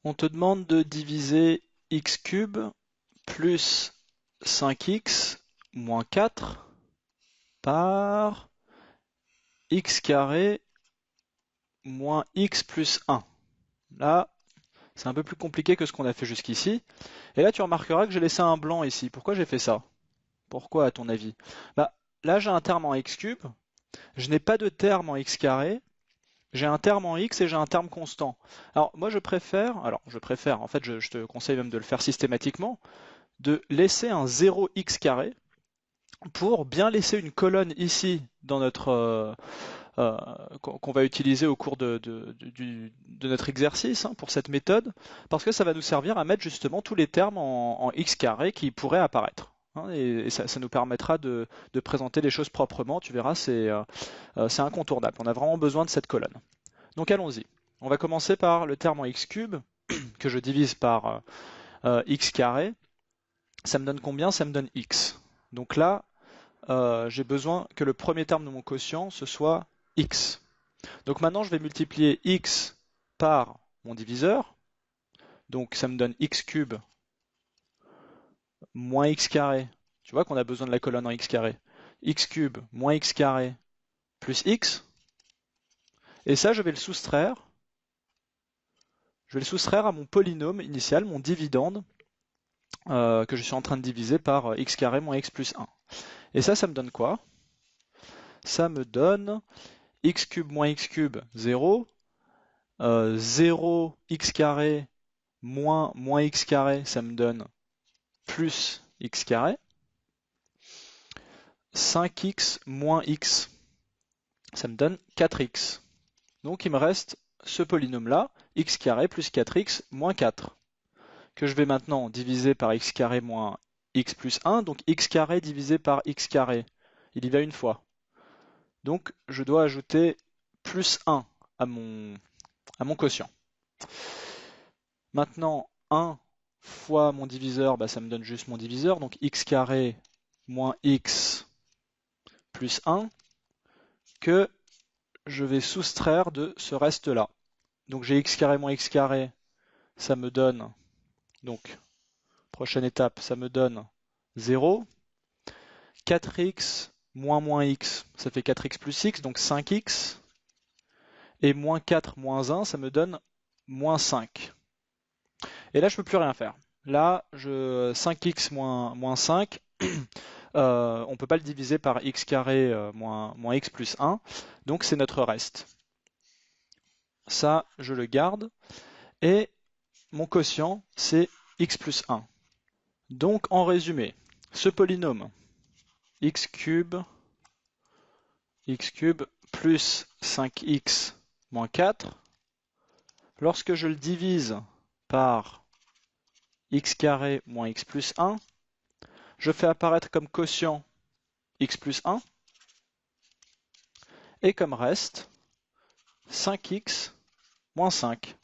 On te demande de diviser x cube plus 5x moins 4 par x carré moins x plus 1. Là, c'est un peu plus compliqué que ce qu'on a fait jusqu'ici. Et là, tu remarqueras que j'ai laissé un blanc ici. Pourquoi j'ai fait ça? Pourquoi, à ton avis? Bah, là, j'ai un terme en x cube. Je n'ai pas de terme en x carré. J'ai un terme en x et j'ai un terme constant. Alors, moi, en fait, je te conseille même de le faire systématiquement, de laisser un 0x carré pour bien laisser une colonne ici dans notre euh, qu'on va utiliser au cours de notre exercice pour cette méthode, parce que ça va nous servir à mettre justement tous les termes en x carré qui pourraient apparaître. Et ça nous permettra de présenter les choses proprement. Tu verras, c'est incontournable. On a vraiment besoin de cette colonne. Donc allons-y. On va commencer par le terme en x cube que je divise par x carré. Ça me donne combien? Ça me donne x. Donc là, j'ai besoin que le premier terme de mon quotient, ce soit x. Donc maintenant, je vais multiplier x par mon diviseur. Donc ça me donne x cube moins x carré. Tu vois qu'on a besoin de la colonne en x carré. X cube moins x carré plus x. Et ça, je vais le soustraire. Je vais le soustraire à mon polynôme initial, mon dividende, que je suis en train de diviser par x carré moins x plus 1. Et ça me donne quoi? Ça me donne x cube moins x cube, 0. 0 x carré moins x carré, ça me donne plus x carré. 5x moins x, ça me donne 4x. Donc il me reste ce polynôme-là, x carré plus 4x moins 4, que je vais maintenant diviser par x carré moins x plus 1, donc x carré divisé par x carré. Il y va une fois. Donc je dois ajouter plus 1 à mon quotient. Maintenant, 1 fois mon diviseur, ça me donne juste mon diviseur, donc x carré moins x plus 1, que je vais soustraire de ce reste-là. Donc j'ai x carré moins x carré, ça me donne, donc prochaine étape, ça me donne 0. 4x moins x, ça fait 4x plus x, donc 5x. Et moins 4 moins 1, ça me donne moins 5. Et là, je ne peux plus rien faire. Là, 5x moins 5, on ne peut pas le diviser par x carré moins x plus 1, donc c'est notre reste. Ça, je le garde. Et mon quotient, c'est x plus 1. Donc, en résumé, ce polynôme, x cube plus 5x moins 4, lorsque je le divise par x carré moins x plus 1, je fais apparaître comme quotient x plus 1 et comme reste 5x moins 5.